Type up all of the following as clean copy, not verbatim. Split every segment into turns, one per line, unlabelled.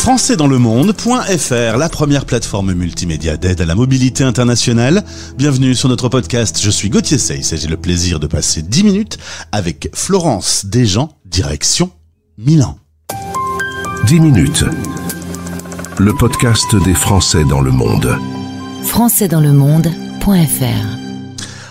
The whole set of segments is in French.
françaisdanslemonde.fr, la première plateforme multimédia d'aide à la mobilité internationale. Bienvenue sur notre podcast, je suis Gauthier Seyss et j'ai le plaisir de passer 10 minutes avec Florence Desjean, direction Milan.
10 minutes, le podcast des Français dans le monde.
françaisdanslemonde.fr.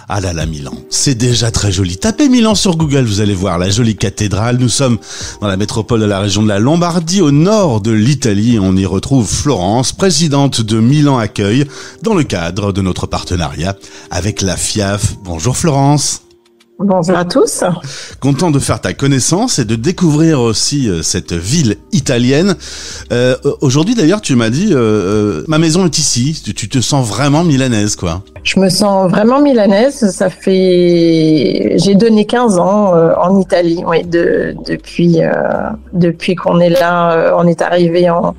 Ah là là, Milan, c'est déjà très joli. Tapez Milan sur Google, vous allez voir la jolie cathédrale. Nous sommes dans la métropole de la région de la Lombardie, au nord de l'Italie. On y retrouve Florence, présidente de Milan Accueil, dans le cadre de notre partenariat avec la FIAF. Bonjour Florence.
Bonjour à tous.
Content de faire ta connaissance et de découvrir aussi cette ville italienne. Aujourd'hui d'ailleurs, tu m'as dit, ma maison est ici. Tu te sens vraiment milanaise, quoi.
Je me sens vraiment milanaise. J'ai donné 15 ans en Italie. Oui, depuis qu'on est là, on est arrivé en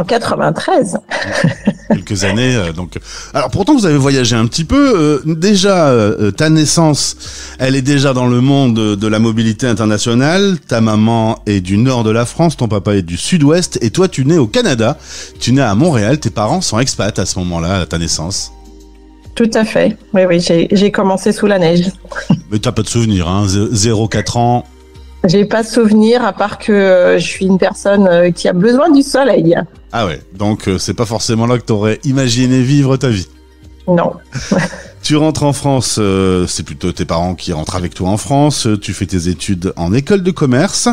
93.
Quelques années, donc. Alors pourtant vous avez voyagé un petit peu. Déjà, ta naissance, elle est déjà dans le monde de la mobilité internationale. Ta maman est du nord de la France, ton papa est du sud-ouest, et toi tu nais au Canada. Tu nais à Montréal. Tes parents sont expats à ce moment-là, à ta naissance.
Tout à fait. Oui, j'ai commencé sous la neige.
Mais t'as pas de souvenir, hein 0-4 ans.
J'ai pas de souvenir à part que je suis une personne qui a besoin du soleil.
Ah ouais, donc c'est pas forcément là que t'aurais imaginé vivre ta vie.
Non.
Tu rentres en France, c'est plutôt tes parents qui rentrent avec toi en France, tu fais tes études en école de commerce,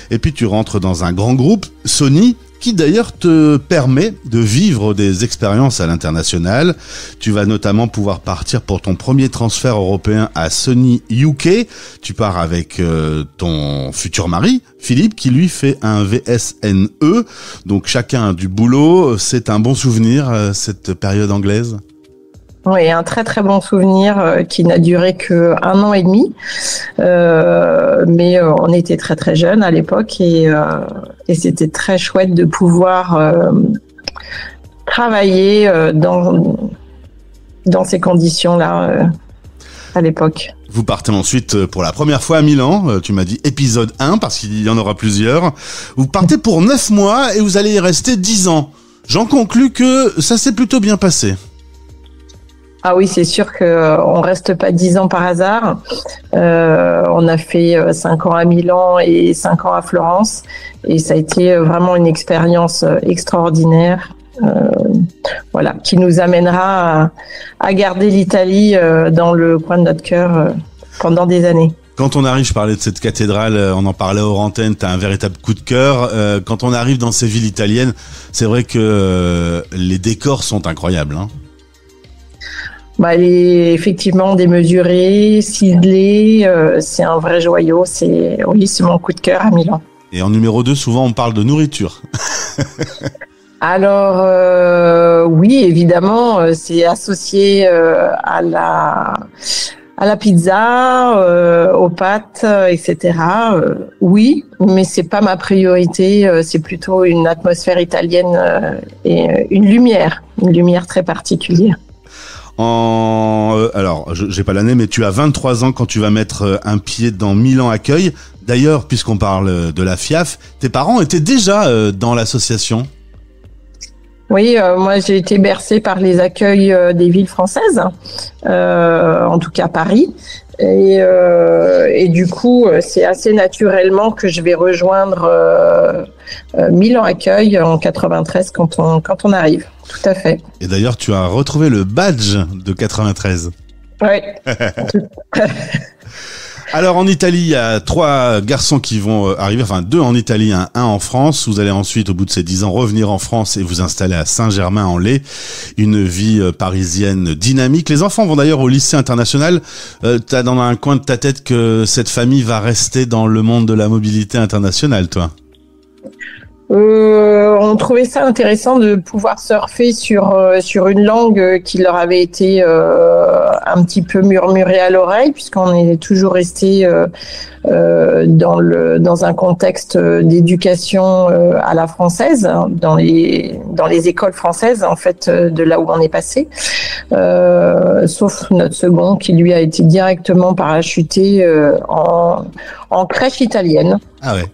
et puis tu rentres dans un grand groupe, Sony, qui d'ailleurs te permet de vivre des expériences à l'international. Tu vas notamment pouvoir partir pour ton premier transfert européen à Sony UK. Tu pars avec ton futur mari, Philippe, qui lui fait un VSNE. Donc chacun a du boulot. C'est un bon souvenir, cette période anglaise?
Oui, un très très bon souvenir qui n'a duré que 1 an et demi, mais on était très très jeunes à l'époque et c'était très chouette de pouvoir travailler dans ces conditions-là à l'époque.
Vous partez ensuite pour la première fois à Milan, tu m'as dit épisode 1 parce qu'il y en aura plusieurs. Vous partez pour 9 mois et vous allez y rester 10 ans. J'en conclus que ça s'est plutôt bien passé.
Ah oui, c'est sûr qu'on reste pas 10 ans par hasard. On a fait 5 ans à Milan et 5 ans à Florence. Et ça a été vraiment une expérience extraordinaire. Voilà, qui nous amènera à garder l'Italie dans le coin de notre cœur pendant des années.
Quand on arrive, je parlais de cette cathédrale, on en parlait hors antenne, t'as un véritable coup de cœur. Quand on arrive dans ces villes italiennes, c'est vrai que les décors sont incroyables, hein.
Elle est effectivement démesurée, ciselée, c'est un vrai joyau. Oui, c'est mon coup de cœur à Milan.
Et en numéro 2, souvent on parle de nourriture.
Alors oui, évidemment, c'est associé à la pizza, aux pâtes, etc. Oui, mais c'est pas ma priorité. C'est plutôt une atmosphère italienne et une lumière très particulière.
Alors, j'ai pas l'année, mais tu as 23 ans quand tu vas mettre un pied dans Milan Accueil. D'ailleurs, puisqu'on parle de la FIAF, tes parents étaient déjà dans l'association?
Oui, moi j'ai été bercée par les accueils des villes françaises, en tout cas Paris. Et du coup, c'est assez naturellement que je vais rejoindre Milan Accueil en 93 quand on arrive. Tout à fait.
Et d'ailleurs, tu as retrouvé le badge de 93.
Oui.
Alors en Italie, il y a 3 garçons qui vont arriver, enfin 2 en Italie, un en France. Vous allez ensuite, au bout de ces 10 ans, revenir en France et vous installer à Saint-Germain-en-Laye. Une vie parisienne dynamique. Les enfants vont d'ailleurs au lycée international. T'as dans un coin de ta tête que cette famille va rester dans le monde de la mobilité internationale, toi?
On trouvait ça intéressant de pouvoir surfer sur une langue qui leur avait été un petit peu murmurée à l'oreille, puisqu'on est toujours resté dans un contexte d'éducation à la française, dans les écoles françaises en fait, de là où on est passé, sauf notre second qui lui a été directement parachuté en crèche italienne.
Ah ouais.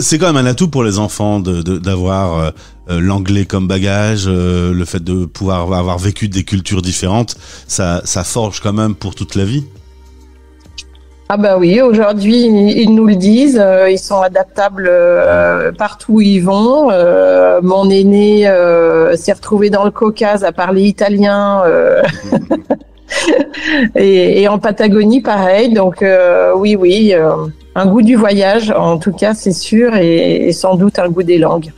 C'est quand même un atout pour les enfants d'avoir l'anglais comme bagage, le fait de pouvoir avoir vécu des cultures différentes, ça forge quand même pour toute la vie.
Ah bah oui, aujourd'hui ils nous le disent, ils sont adaptables partout où ils vont. Mon aîné s'est retrouvé dans le Caucase à parler italien et en Patagonie pareil. Donc oui, un goût du voyage en tout cas c'est sûr et sans doute un goût des langues.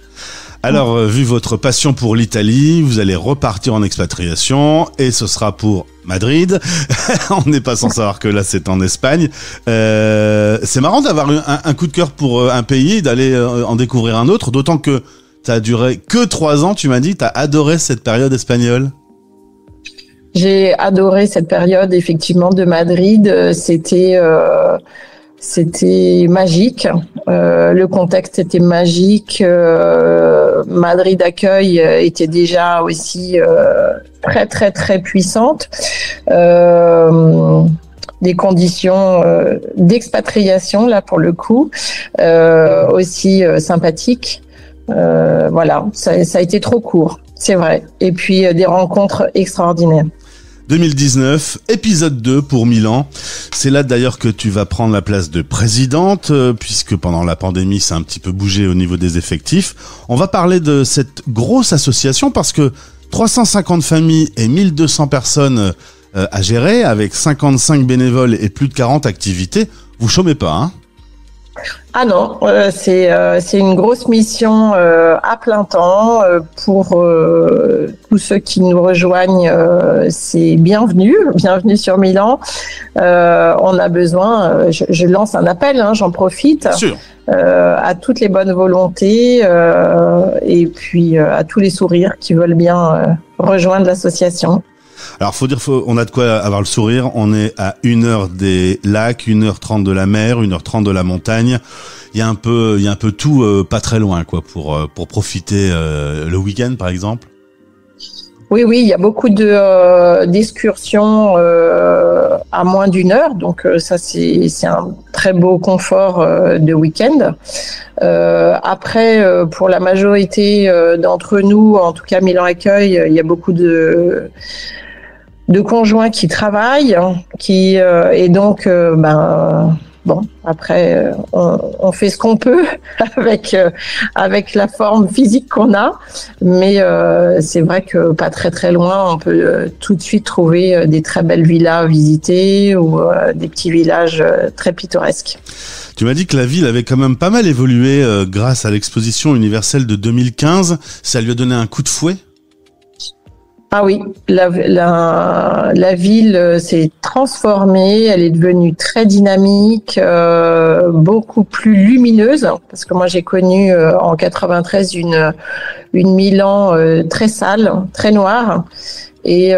Alors, vu votre passion pour l'Italie, vous allez repartir en expatriation et ce sera pour Madrid. On n'est pas sans savoir que là, c'est en Espagne. C'est marrant d'avoir un coup de cœur pour un pays et d'aller en découvrir un autre, d'autant que ça a duré que 3 ans, tu m'as dit. T'as adoré cette période espagnole?
J'ai adoré cette période, effectivement, de Madrid. C'était magique. Le contexte était magique. Madrid accueil était déjà aussi très très très puissante. Des conditions d'expatriation là pour le coup aussi sympathiques. Voilà, ça a été trop court, c'est vrai. Et puis des rencontres extraordinaires.
2019, épisode 2 pour Milan. C'est là d'ailleurs que tu vas prendre la place de présidente, puisque pendant la pandémie, ça a un petit peu bougé au niveau des effectifs. On va parler de cette grosse association parce que 350 familles et 1200 personnes à gérer, avec 55 bénévoles et plus de 40 activités. Vous chômez pas, hein?
Ah non, c'est une grosse mission à plein temps pour tous ceux qui nous rejoignent. C'est bienvenue sur Milan. On a besoin. Je lance un appel, hein, j'en profite.
Sûr.
À toutes les bonnes volontés et puis à tous les sourires qui veulent bien rejoindre l'association.
Alors, on a de quoi avoir le sourire. On est à 1h des lacs, 1h30 de la mer, 1h30 de la montagne. Il y a un peu tout, pas très loin, quoi, pour profiter, le week-end, par exemple.
Oui, il y a beaucoup d'excursions à moins d'1 heure, donc ça c'est un très beau confort de week-end. Après, pour la majorité d'entre nous, en tout cas Milan Accueil, il y a beaucoup de conjoints qui travaillent, et donc bon, après on fait ce qu'on peut avec la forme physique qu'on a, mais c'est vrai que pas très très loin, on peut tout de suite trouver des très belles villas à visiter ou des petits villages très pittoresques.
Tu m'as dit que la ville avait quand même pas mal évolué grâce à l'exposition universelle de 2015. Ça lui a donné un coup de fouet?
Ah oui, la ville s'est transformée, elle est devenue très dynamique, beaucoup plus lumineuse, parce que moi j'ai connu en 93 une Milan très sale, très noire, et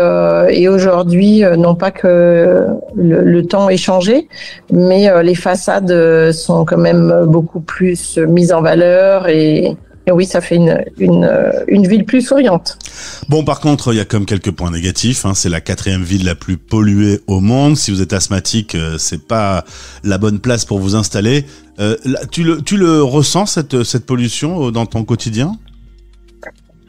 aujourd'hui, non pas que le temps ait changé, mais les façades sont quand même beaucoup plus mises en valeur et oui, ça fait une ville plus souriante.
Bon, par contre, il y a comme quelques points négatifs, hein. C'est la 4e ville la plus polluée au monde. Si vous êtes asthmatique, c'est pas la bonne place pour vous installer. Tu le ressens, cette pollution dans ton quotidien?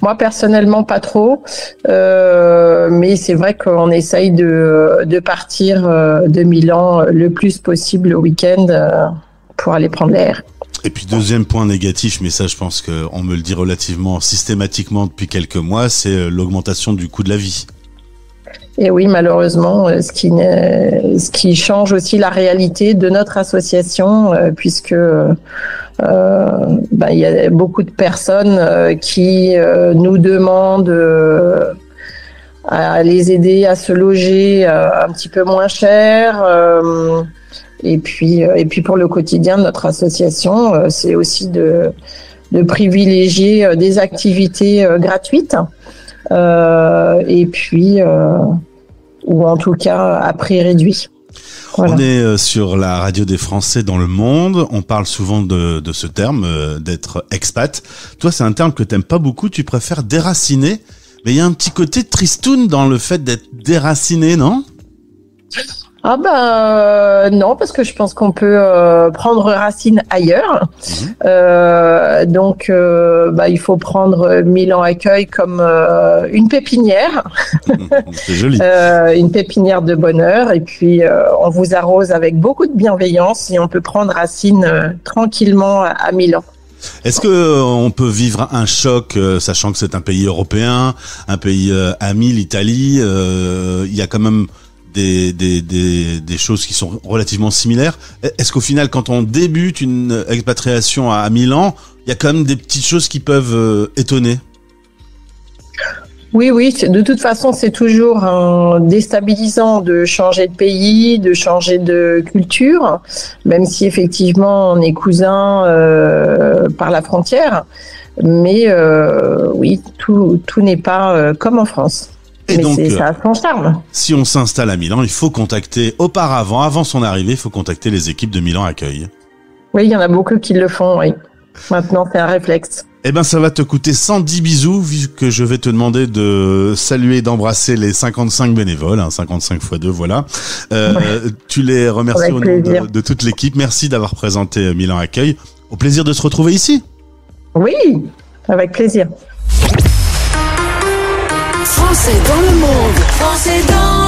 Moi, personnellement, pas trop. Mais c'est vrai qu'on essaye de partir de Milan le plus possible le week-end pour aller prendre l'air.
Et puis deuxième point négatif, mais ça je pense qu'on me le dit relativement systématiquement depuis quelques mois, c'est l'augmentation du coût de la vie.
Et oui, malheureusement, ce qui change aussi la réalité de notre association, puisque il y a beaucoup de personnes qui nous demandent à les aider à se loger un petit peu moins cher. Et puis pour le quotidien de notre association, c'est aussi de privilégier des activités gratuites, et puis ou en tout cas à prix réduit. Voilà.
On est sur la radio des Français dans le monde. On parle souvent de ce terme, d'être expat. Toi, c'est un terme que t'aimes pas beaucoup. Tu préfères déraciner. Mais il y a un petit côté tristoun dans le fait d'être déraciné, non?
Ah non, parce que je pense qu'on peut prendre racine ailleurs. Donc il faut prendre Milan Accueil comme une pépinière.
C'est joli.
Une pépinière de bonheur, et puis on vous arrose avec beaucoup de bienveillance et on peut prendre racine tranquillement à Milan.
Est-ce que on peut vivre un choc, sachant que c'est un pays européen, un pays ami, l'Italie, il y a quand même des choses qui sont relativement similaires. Est-ce qu'au final, quand on débute une expatriation à Milan, il y a quand même des petites choses qui peuvent étonner?
Oui, de toute façon, c'est toujours déstabilisant de changer de pays, de changer de culture, même si effectivement on est cousins par la frontière. Mais oui, tout n'est pas comme en France.
Et
mais
donc,
ça a son charme.
Si on s'installe à Milan, il faut contacter avant son arrivée, il faut contacter les équipes de Milan Accueil.
Oui, il y en a beaucoup qui le font, oui. Maintenant, c'est un réflexe.
Eh ben, ça va te coûter 110 bisous, vu que je vais te demander de saluer et d'embrasser les 55 bénévoles, 55 x 2, voilà. Tu les remercies au nom de toute l'équipe. Merci d'avoir présenté Milan Accueil. Au plaisir de se retrouver ici.
Oui, avec plaisir.
Français dans le monde, Français dans